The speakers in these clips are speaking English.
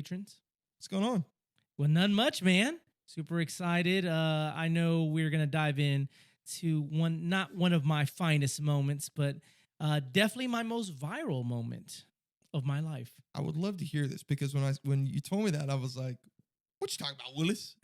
patrons. What's going on? Well, none much, man. Super excited. I know we're gonna dive in to not one of my finest moments, but definitely my most viral moment of my life. I would love to hear this because when you told me that, I was like, "What you talking about, Willis?"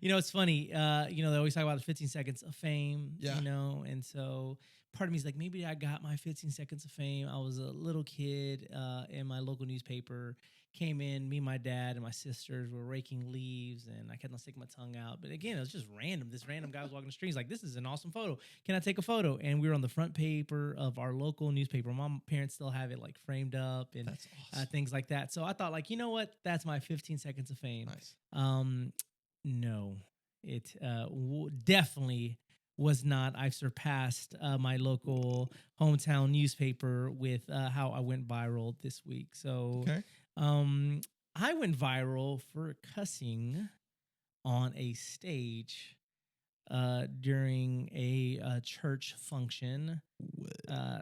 It's funny. They always talk about the 15 seconds of fame. Yeah. And so part of me is like, maybe I got my 15 seconds of fame. I was a little kid in my local newspaper. Came in, me, my dad, and my sisters were raking leaves, and I kept on sticking my tongue out. But again, it was just random. This random guy was walking the street. He's like, "This is an awesome photo. Can I take a photo?" And we were on the front paper of our local newspaper. My parents still have it like framed up and That's awesome. things like that. So I thought, like, you know what? That's my 15 seconds of fame. Nice. No, it definitely was not. I've surpassed my local hometown newspaper with how I went viral this week. So, Okay. I went viral for cussing on a stage during a church function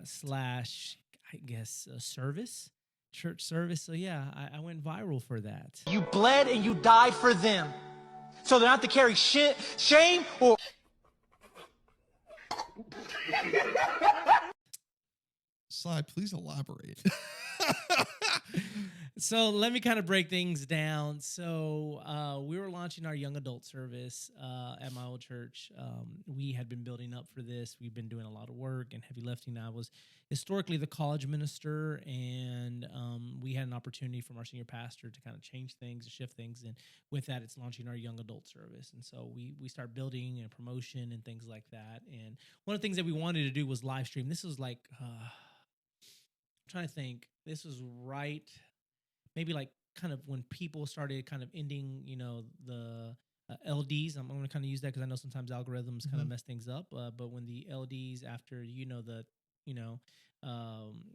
slash, I guess, a service. Church service. So yeah, I went viral for that. You bled and you died for them. So they don't have to carry shame or... Slide, please elaborate. So let me kind of break things down. So we were launching our young adult service at my old church. We had been building up for this. We've been doing a lot of work and heavy lifting. I was historically the college minister, and we had an opportunity from our senior pastor to kind of change things and shift things. And with that, it's launching our young adult service. And so we start building and promotion and things like that. And one of the things that we wanted to do was live stream. This was like, I'm trying to think. This was right... maybe like kind of when people started kind of ending, the LDs. I'm going to kind of use that because I know sometimes algorithms kind of mess things up. But when the LDs after,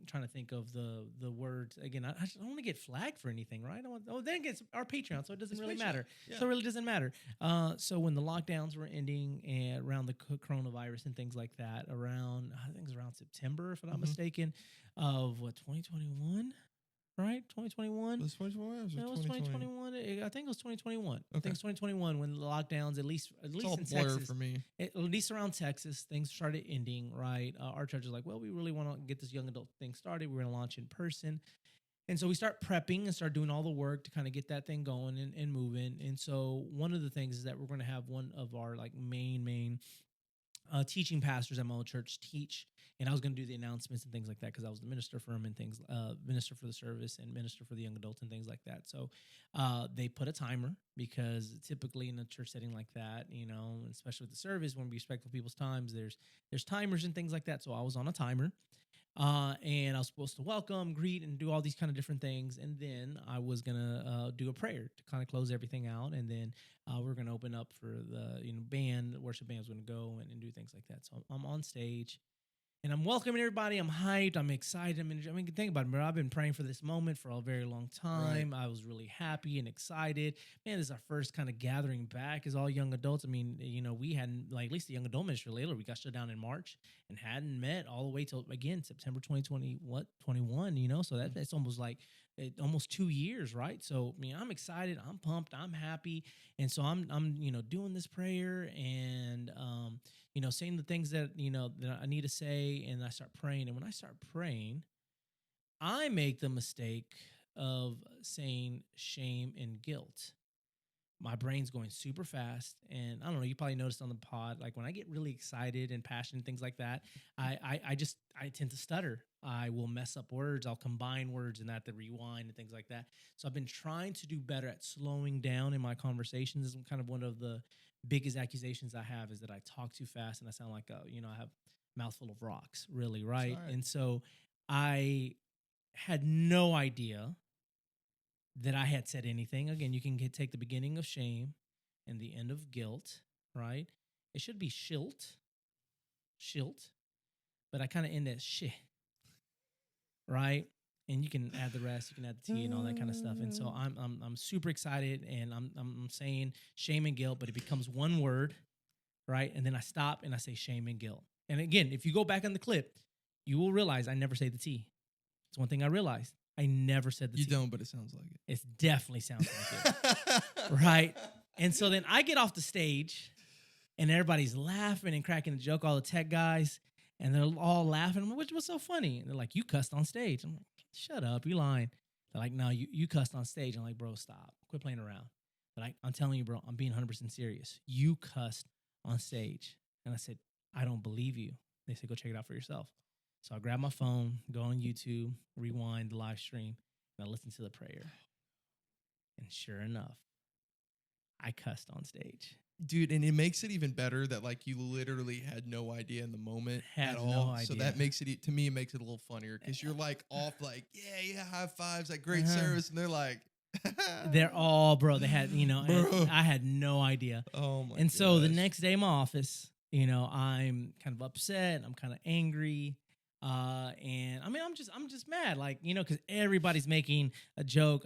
trying to think of the words again, I don't want to get flagged for anything, right? Then it's our Patreon, so it doesn't really matter. Yeah. So it really doesn't matter. So when the lockdowns were ending and around the coronavirus and things like that, I think it was around September, if I'm not mistaken, of 2021. Right, 2021. Was it 2021? It was 2021. I think it was 2021. Okay. I think it was 2021 when the lockdowns, at least it's all in blur Texas, for me. At least around Texas, things started ending. Right, our church is like, well, we really want to get this young adult thing started. We're going to launch in person, and so we start prepping and start doing all the work to kind of get that thing going and moving. And so one of the things is that we're going to have one of our like main teaching pastors at my old church teach, and I was going to do the announcements and things like that because I was the minister for him and things, minister for the service and minister for the young adults and things like that. So they put a timer because typically in a church setting like that, especially with the service, when we respectful people's times, there's timers and things like that. So I was on a timer. And I was supposed to welcome, greet, and do all these kind of different things. And then I was going to do a prayer to kind of close everything out. And then we're going to open up for the worship band was going to go and do things like that. So I'm on stage. And I'm welcoming everybody. I'm hyped. I'm excited. Think about it, bro. I've been praying for this moment for a very long time. Right. I was really happy and excited. Man, this is our first kind of gathering back as all young adults. I mean, we hadn't, like, at least the young adult ministry later, we got shut down in March and hadn't met all the way till, again, September 2021, so that's almost like almost 2 years, right? So, I'm excited. I'm pumped. I'm happy. And so I'm doing this prayer and, saying the things that, that I need to say, and I start praying. And when I start praying, I make the mistake of saying shame and guilt. My brain's going super fast. And I don't know, you probably noticed on the pod, like when I get really excited and passionate, things like that, I tend to stutter. I will mess up words. I'll combine words and that to rewind and things like that. So I've been trying to do better at slowing down in my conversations. This is kind of one of the biggest accusations I have is that I talk too fast and I sound like I have a mouthful of rocks, really, right? And so I had no idea that I had said anything. Again, you can take the beginning of shame and the end of guilt, right? It should be shilt, but I kind of end at shit, right? And you can add the rest, you can add the T and all that kind of stuff. And so I'm super excited, and I'm saying shame and guilt, but it becomes one word, right? And then I stop and I say shame and guilt. And again, if you go back on the clip, you will realize I never say the T. It's one thing I realized. I never said the You T. don't, but it sounds like it. It definitely sounds like it. Right? And so then I get off the stage and everybody's laughing and cracking a joke, all the tech guys, and they're all laughing. I'm like, what's so funny? And they're like, you cussed on stage. I'm like, shut up, you lying. They're like, no, you cussed on stage. I'm like, bro, stop. Quit playing around. But I'm telling you, bro, I'm being 100% serious. You cussed on stage. And I said, I don't believe you. They said, go check it out for yourself. So I grab my phone, go on YouTube, rewind the live stream, and I listen to the prayer. And sure enough, I cussed on stage. Dude, and it makes it even better that like you literally had no idea in the moment Had at no all. So idea. that makes it, to me, it makes it a little funnier because you're like off like, yeah, high fives, like great Uh-huh. service. And they're like, They're all, bro, they had, Bro. and I had no idea. oh my And so the gosh. next day in my office, I'm kind of upset. I'm kind of angry. And I mean, I'm just mad, like, because everybody's making a joke.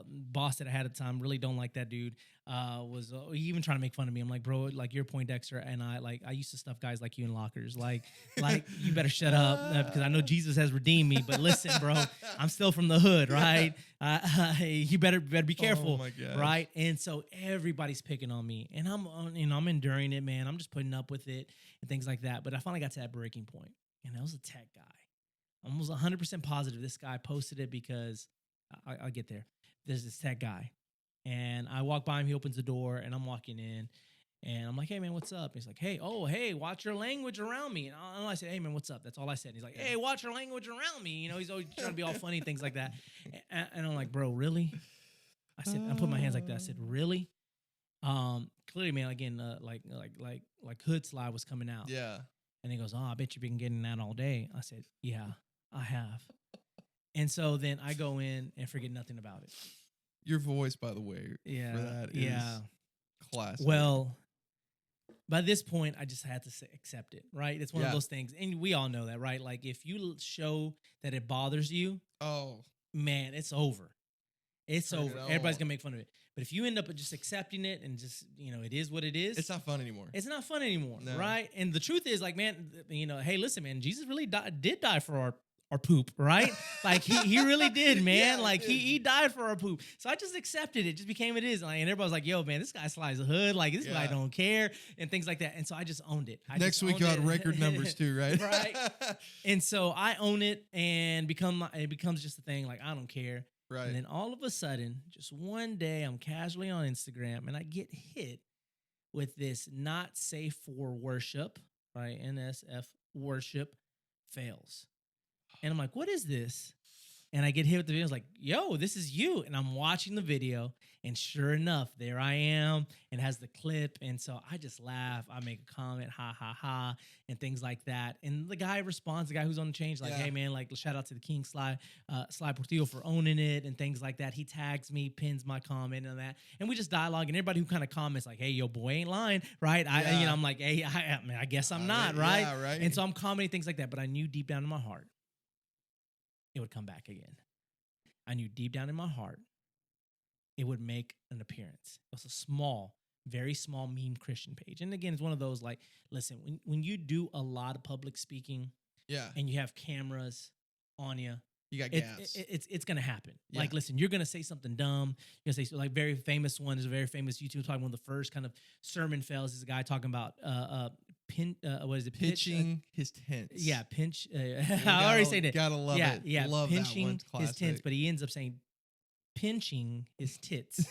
Boss that I had at the time, really don't like that dude. Was even trying to make fun of me. I'm like, bro, like you're Poindexter, and I used to stuff guys like you in lockers. Like you better shut up because I know Jesus has redeemed me. But listen, bro, I'm still from the hood, right? You better be careful, Oh my gosh. right? And so everybody's picking on me, and I'm enduring it, man. I'm just putting up with it and things like that. But I finally got to that breaking point. And that was a tech guy. I was 100% positive this guy posted it because I'll get there. There's this tech guy. And I walk by him. He opens the door and I'm walking in. And I'm like, hey, man, what's up? He's like, hey, watch your language around me. And I said, hey, man, what's up? That's all I said. And he's like, hey, watch your language around me. He's always trying to be all funny, things like that. And I'm like, bro, really? I said, I put my hands like that. I said, really? Clearly, man, again, like Hood Slide was coming out. Yeah. And he goes, I bet you've been getting that all day. I said, yeah, I have. And so then I go in and forget nothing about it. Your voice, by the way, Yeah, for that is classic. Well, by this point, I just had to accept it, right? It's one of Yeah. those things. And we all know that, right? Like if you show that it bothers you, oh, man, it's over. It's Turn it over. Everybody's on. going to make fun of it. But if you end up just accepting it and just, it is what it is. it's not fun anymore. It's not fun anymore, No. right? And the truth is, like, man, hey, listen, man, Jesus really did die for our poop, right? Like, he really did, man. Yeah, like, he did. he died for our poop. So I just accepted it. Just became it is. And everybody's like, yo, man, this guy slides the hood. Like, this guy Yeah. don't care and things like that. And so I just owned it. Next week, you had record numbers too, right? Right. And so I own it and it becomes just a thing. Like, I don't care. Right. And then all of a sudden, just one day, I'm casually on Instagram and I get hit with this not safe for worship, right? NSF worship fails. And I'm like, what is this? And I get hit with the video. I was like, yo, this is you. And I'm watching the video. And sure enough, there I am. And has the clip. And so I just laugh. I make a comment, ha, ha, ha, and things like that. And the guy responds, the guy who's on the change, like, Yeah. hey, man, like, shout out to the King Sly Portillo for owning it and things like that. He tags me, pins my comment and that. And we just dialogue. And everybody who kind of comments, like, hey, yo, boy ain't lying, right? Yeah. I'm like, hey, I guess I'm not, mean, right? yeah, right. And so I'm commenting things like that. But I knew deep down in my heart, it would come back again. I knew deep down in my heart, it would make an appearance. It was a small, very small meme Christian page. And again, it's one of those like, listen, when you do a lot of public speaking Yeah. and you have cameras on you, You got gas. it's going to happen. Yeah. Like, listen, you're going to say something dumb. You're going to say, like, very famous one is a very famous YouTube talking. One of the first kind of sermon fails is a guy talking about what is it? Pitching his tents. Yeah, pinch. You I already said it. Gotta love it. Yeah, Love that pinching one. It's his tits, classic. but he ends up saying pinching his tits.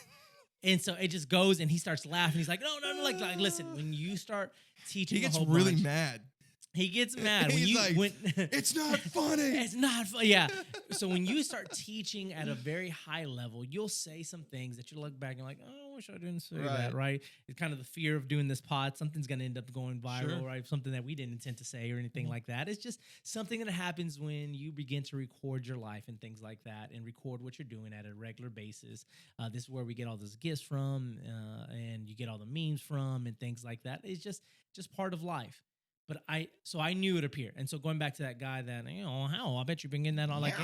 And so it just goes and he starts laughing. He's like, no, like listen, when you start teaching He a gets whole really bunch, mad. he gets mad. He's like, when It's not funny. it's not fun. Yeah. So when you start teaching at a very high level, you'll say some things that you look back and you're like, oh, I wish I didn't say that, right? It's kind of the fear of doing this pod. Something's going to end up going viral, Sure. right? Something that we didn't intend to say or anything like that. It's just something that happens when you begin to record your life and things like that and record what you're doing at a regular basis. This is where we get all those gifts from and you get all the memes from and things like that. It's just part of life. But I knew it appeared. And so going back to that guy that, I bet you've been getting that all like,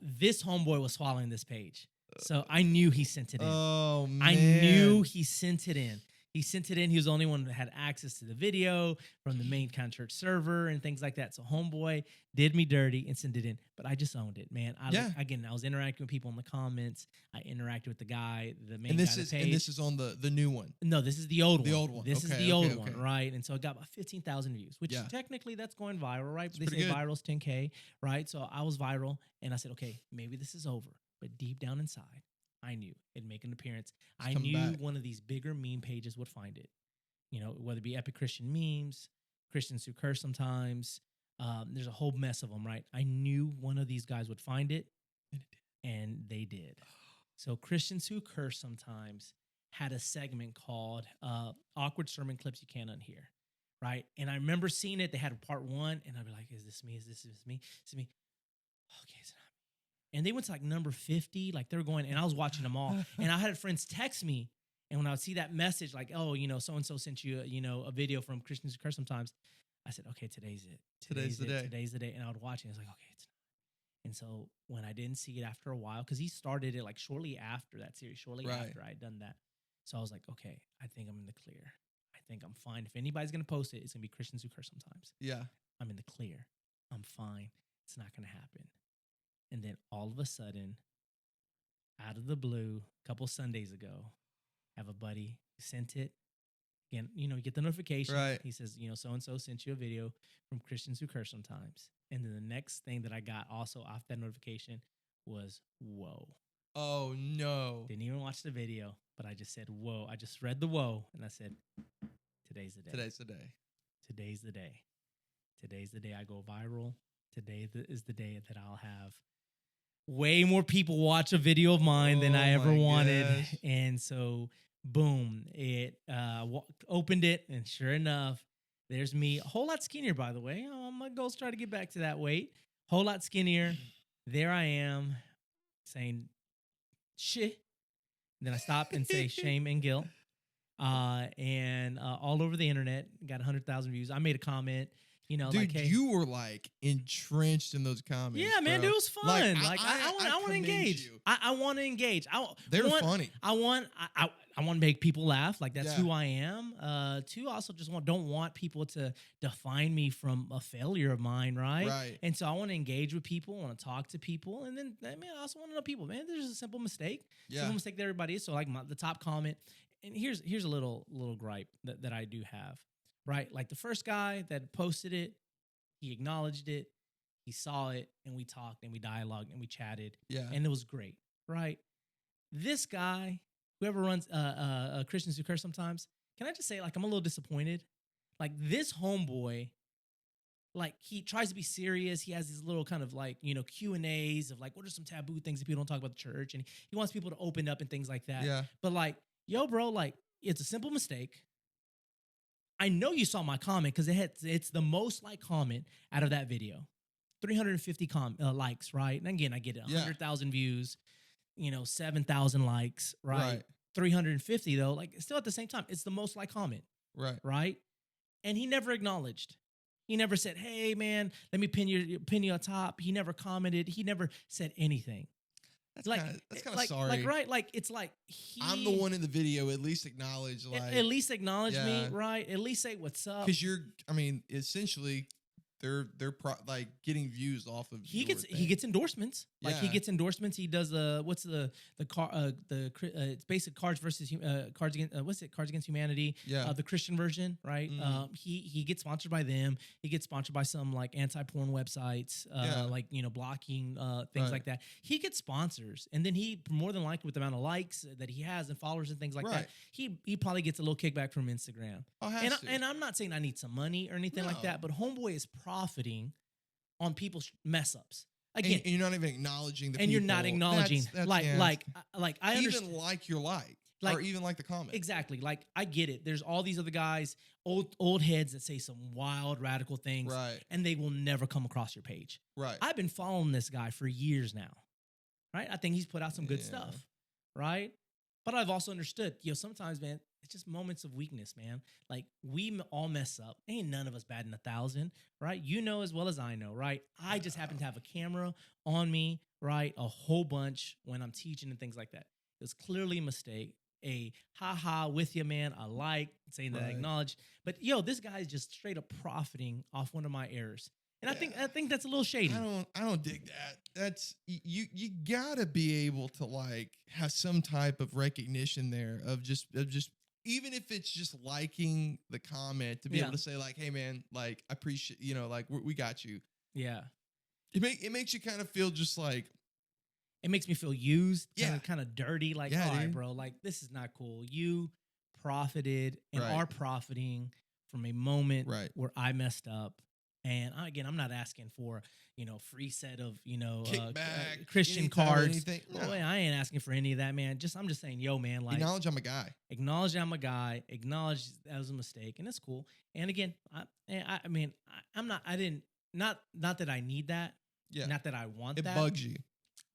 this homeboy was following this page. So I knew he sent it in. Oh, man. I knew he sent it in. He sent it in. He was the only one that had access to the video from the main kind of church server and things like that. So homeboy did me dirty and sent it in, but I just owned it, man. Again, I was interacting with people in the comments. I interacted with the guy, the main guy. And this is on the new one. No, this is the old one. The old one. This is Okay, the old okay, one, okay. right? And so it got about 15,000 views, which Yeah. technically that's going viral, right? It's They pretty say good. viral's 10K, right? So I was viral, and I said, okay, maybe this is over. But deep down inside, I knew it'd make an appearance. I come knew back. one of these bigger meme pages would find it. You know, whether it be Epic Christian Memes, Christians Who Curse Sometimes. There's a whole mess of them, right? I knew one of these guys would find it, and they did. So Christians Who Curse Sometimes had a segment called Awkward Sermon Clips You Can't Unhear, right? And I remember seeing it. They had a part 1, and I'd be like, is this me? Is this me? Is it me? Okay, it's not me. And they went to like number 50, like they were going, and I was watching them all. And I had friends text me, and when I would see that message, like, oh, you know, so-and-so sent you, a video from Christians Who Curse Sometimes, I said, okay, today's it. Today's the day. Today's the day. And I would watch it, and it's like, okay, it's not. And so when I didn't see it after a while, because he started it like shortly after that series, shortly Right. after I had done that. So I was like, okay, I think I'm in the clear. I think I'm fine. If anybody's going to post it, it's going to be Christians Who Curse Sometimes. Yeah. I'm in the clear. I'm fine. It's not going to happen. And then all of a sudden, out of the blue, a couple Sundays ago, I have a buddy who sent it. Again, you get the notification. Right. He says, so-and-so sent you a video from Christians Who Curse Sometimes. And then the next thing that I got also off that notification was, whoa. Oh, no. Didn't even watch the video, but I just said, whoa. I just read the whoa, and I said, today's the day. Today's the day. Today's the day. Today's the day I go viral. Today is the day that I'll have way more people watch a video of mine than I ever my wanted. gosh. And so, boom, it opened it, and sure enough, there's me. A whole lot skinnier, by the way. I'm going to go try to get back to that weight. Whole lot skinnier. There I am saying shit. Then I stop and say shame and guilt. And all over the internet, got 100,000 views. I made a comment, Dude, like, hey, you were like entrenched in those comments. yeah, man, bro. it was fun. Like, I want to commend engage. you. I want to engage. They're funny. I want to make people laugh. Like that's Yeah. who I am. Two, also just don't want people to define me from a failure of mine, right? Right. And so I want to engage with people, want to talk to people, and then I also want to know people. Man, there's a simple mistake. Yeah. Simple mistake that everybody is. So like the top comment, and here's a little gripe that I do have, right? Like the first guy that posted it, he acknowledged it, he saw it, and we talked and we dialogued and we chatted, Yeah. and it was great, right? This guy, whoever runs Christians Who Curse Sometimes, can I just say, like, I'm a little disappointed. Like this homeboy, like he tries to be serious. He has these little kind of like, Q&As of like, what are some taboo things that people don't talk about the church? And he wants people to open up and things like that. Yeah. But like, yo, bro, like it's a simple mistake. I know you saw my comment because it's the most liked comment out of that video. 350 likes, right? And again, I get it. Yeah. 100,000 views, 7,000 likes, right? Right. 350 though, like still at the same time, it's the most liked comment, Right. right? And he never acknowledged. He never said, "Hey, man, let me pin you on top." He never commented. He never said anything. That's Like kind of like, sorry. like right, like it's like I'm the one in the video. At least acknowledge, like, at least acknowledge me, Yeah. right? At least say what's up. because essentially, they're like getting views off of. He your gets thing. he gets endorsements. Like he Yeah. gets endorsements. He does what's the car it's basic Cards versus Cards Against Cards Against Humanity. Yeah. The Christian version, right? Mhm. He gets sponsored by them. He gets sponsored by some like anti-porn websites, Yeah. like blocking things Right. like that. He gets sponsors, and then he more than likely with the amount of likes that he has and followers and things like Right. that, he probably gets a little kickback from Instagram. Oh, has to. And I'm not saying I need some money or anything like No. that, but homeboy is profiting on people's mess ups. And Again, you're not even acknowledging the and you're not people. acknowledging That's- like yeah. I even understand like your like, Like- or even like the comment. exactly. Like I get it. There's all these other guys, old heads that say some wild radical things, Right. and they will never come across your page. Right. I've been following this guy for years now, right? I think he's put out some good Yeah. stuff, right? But I've also understood, sometimes, man, it's just moments of weakness, man. Like we all mess up. Ain't none of us batting 1,000, right? You know as well as I know, right? I just happen to have a camera on me, right? A whole bunch when I'm teaching and things like that. It was clearly a mistake. a haha with you, man, a like, saying that I Right. acknowledge. But yo, this guy's just straight up profiting off one of my errors. And I think that's a little shady. I don't dig that. That's you gotta be able to like have some type of recognition there of just even if it's just liking the comment to be Yeah. able to say like, hey man, like I appreciate, like we got you. Yeah. It makes you kind of feel just like, It makes me feel used, Yeah. kind of dirty. Like, Yeah, all right, dude. bro, like this is not cool. You profited and Right. are profiting from a moment Right. where I messed up. And again, I'm not asking for, free set of, kickback, Christian anytime, cards. anything. No. Oh, I ain't asking for any of that, man. I'm just saying, yo, man, like Acknowledge I'm a guy. acknowledge I'm a guy, acknowledge that was a mistake, and it's cool. And again, not that I need that, Yeah. not that I want It that, bugs you.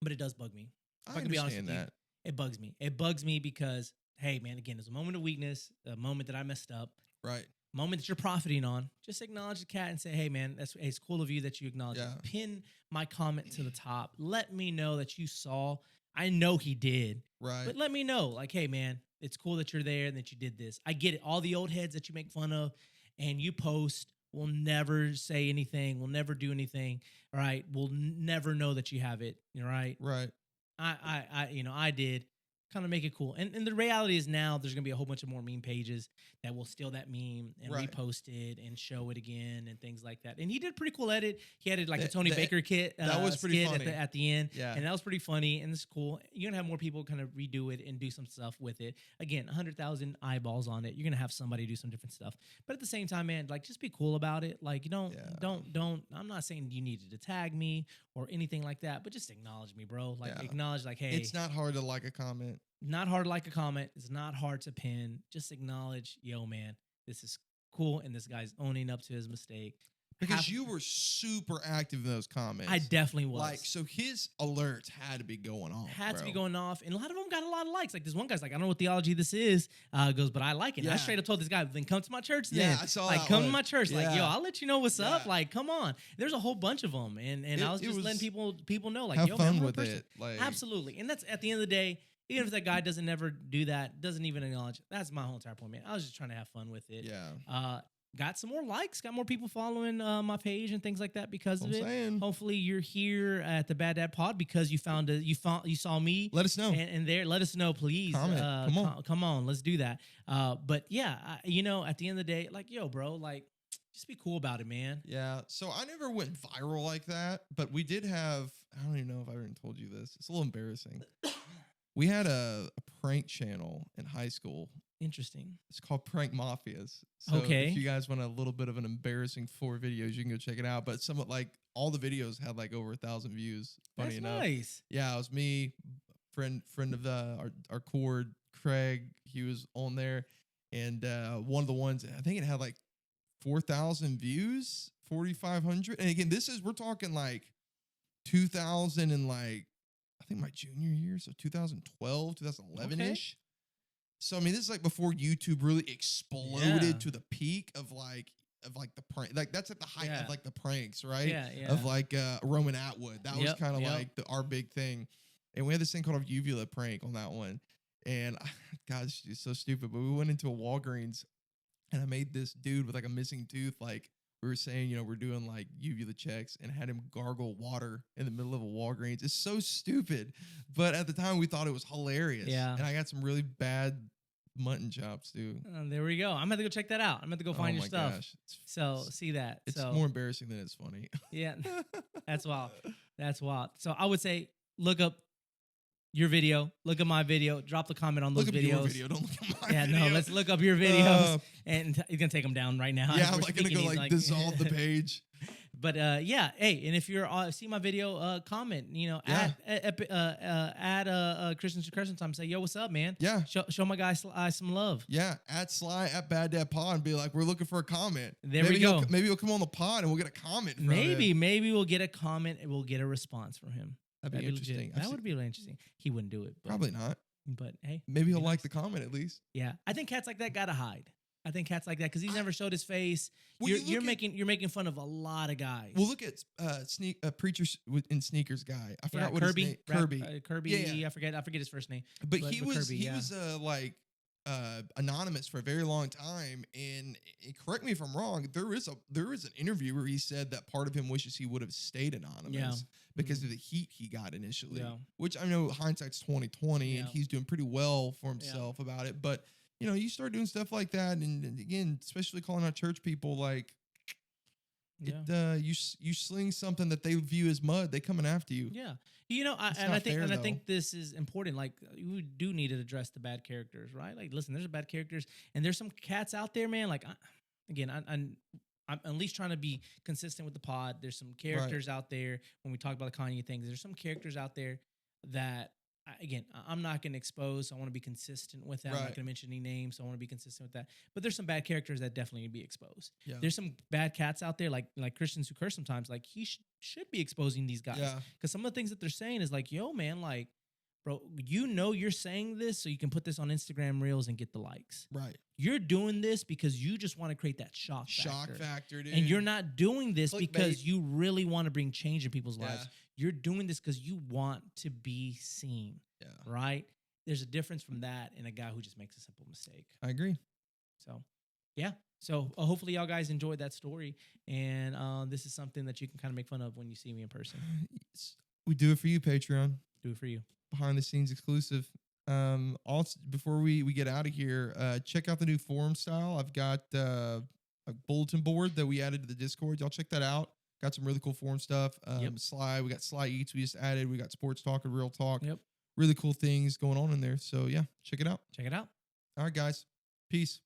but it does bug me. I If I can be honest understand with you, that. it bugs me. It bugs me because, hey, man, again, it's a moment of weakness, a moment that I messed up, Right. moment that you're profiting on. Just acknowledge the cat and say, hey, man, it's cool of you that you acknowledge Yeah. it. Pin my comment to the top. Let me know that you saw. I know he did, Right. but let me know, like, hey, man, it's cool that you're there and that you did this. I get it. All the old heads that you make fun of and you post will never say anything, will never do anything, right? Will never know that you have it, right? Right. I did kind of make it cool. And the reality is now there's going to be a whole bunch of more meme pages that will steal that meme and Right. repost it and show it again and things like that. And he did a pretty cool edit. He added like a That- Tony that- Baker kit. that was pretty skit funny. at the end. Yeah. And that was pretty funny. And it's cool. You're going to have more people kind of redo it and do some stuff with it. Again, 100,000 eyeballs on it. You're going to have somebody do some different stuff. But at the same time, man, like just be cool about it. Like you don't, I'm not saying you needed to tag me or anything like that, but just acknowledge me, bro. Like Yeah. acknowledge like, hey, It's not hard to like a comment. not hard to like a comment. It's not hard to pin. Just acknowledge, yo, man, this is cool, and this guy's owning up to his mistake. Because you were super active in those comments. I definitely was. Like, so his alerts had to be going off. Had to be bro. going off, and a lot of them got a lot of likes. Like this one guy's like, I don't know what theology this is. Goes, but I like it. And I Yeah. straight up told this guy, then come to my church. Yeah, Then I saw like that come to one. my church. Like yo, Yeah. I'll let you know what's up. Yeah. Like come on. There's a whole bunch of them, and I was It just was- letting people know like Have yo, man, I'm fun a real with person. it. Like, Absolutely. And that's at the end of the day, even if that guy doesn't never do that, doesn't even acknowledge, that's my whole entire point, man. I was just trying to have fun with it. Yeah. Got some more likes, got more people following my page and things like that because of I'm it. saying. Hopefully you're here at the Bad Dad Pod because you saw me. Let us know. And there, let us know, please. Comment. Come on. Come on, let's do that. But yeah, at the end of the day, like, yo, bro, like, just be cool about it, man. Yeah. So I never went viral like that, but we did have, I don't even know if I already told you this. It's a little embarrassing. We had a prank channel in high school. Interesting. It's called Prank Mafias. So Okay. if you guys want a little bit of an embarrassing 4 videos, you can go check it out. But somewhat like all the videos had like over 1,000 views. Funny That's enough. nice. Yeah, it was me, friend of our cord, Craig. He was on there, and one of the ones I think it had like 4,000 views, 4,500. And again, we're talking like 2000 and like I think my junior year, so 2012, 2011 ish. So I mean, this is like before YouTube really exploded Yeah. to the peak of like the prank. Like that's at the height Yeah. of like the pranks, right? Yeah, yeah. Of like Roman Atwood. That was Yep, kind of yep. like our big thing. And we had this thing called a uvula prank on that one. And gosh, it's so stupid. But we went into a Walgreens and I made this dude with like a missing tooth. Like we were saying, we're doing like uvula checks and had him gargle water in the middle of a Walgreens. It's so stupid. But at the time we thought it was hilarious. Yeah. And I got some really bad mutton chops too. There we go. I'm going to go check that out. I'm going to go find Oh your my stuff. gosh. So see that. It's so more embarrassing than it's funny. yeah, that's wild. That's wild. So I would say look up your video, look at my video, drop the comment on those Look at videos. your video. Don't look at my Yeah, video. no, let's look up your videos, and you're gonna take them down right now. Yeah, as I'm we're like gonna go speaking. like He's dissolve the page. But yeah, hey, and if you're see my video, comment. Yeah. add Christian time. Say, yo, what's up, man? Yeah. Show my guy some love. Yeah, at Sly at BadDadPod and be like, we're looking for a comment. There we go. Maybe he'll come on the pod and we'll get a comment. From Maybe him. we'll get a comment and we'll get a response from him. That'd be legit. interesting. That would be really interesting. He wouldn't do it. But, Probably not. But hey, Maybe he'll be like nice. the comment at least. Yeah, I think cats like that gotta hide. I think cats like that because he's never showed his face. Well, You're making fun of a lot of guys. Well, look at preachers in sneakers guy. I forgot what Kirby, his name. Kirby. Kirby. Yeah. I forget his first name. But he was Kirby, like anonymous for a very long time. And correct me if I'm wrong. There is an interview where he said that part of him wishes he would have stayed anonymous because of the heat he got initially. Yeah. Which I know hindsight's 2020, and he's doing pretty well for himself about it. But you start doing stuff like that, and again, especially calling out church people, like you sling something that they view as mud, they coming after you. Yeah, I think this is important. Like, we do need to address the bad characters, right? Like, listen, there's bad characters, and there's some cats out there, man. Like, I'm at least trying to be consistent with the pod. There's some characters out there when we talk about the Kanye things. There's some characters out there that, again, I'm not going to expose. So I want to be consistent with that. I'm not going to mention any names. So I want to be consistent with that. But there's some bad characters that definitely need to be exposed. Yeah. There's some bad cats out there, like Christians who curse sometimes. Like, he should be exposing these guys. Because some of the things that they're saying is like, yo, man, like, bro, you're saying this so you can put this on Instagram Reels and get the likes. Right. You're doing this because you just want to create that shock factor, dude. And you're not doing this because you really want to bring change in people's lives. You're doing this because you want to be seen. Yeah. Right? There's a difference from that and a guy who just makes a simple mistake. I agree. So, yeah. So hopefully y'all guys enjoyed that story. And this is something that you can kind of make fun of when you see me in person. We do it for you, Patreon. Do it for you. Behind the scenes exclusive. Also, before we get out of here, check out the new forum style. I've got a bulletin board that we added to the Discord. Y'all check that out. Got some really cool forum stuff. Sly, we got Sly Eats we just added. We got Sports Talk and Real Talk. Yep. Really cool things going on in there. So yeah, check it out. Check it out. All right, guys. Peace.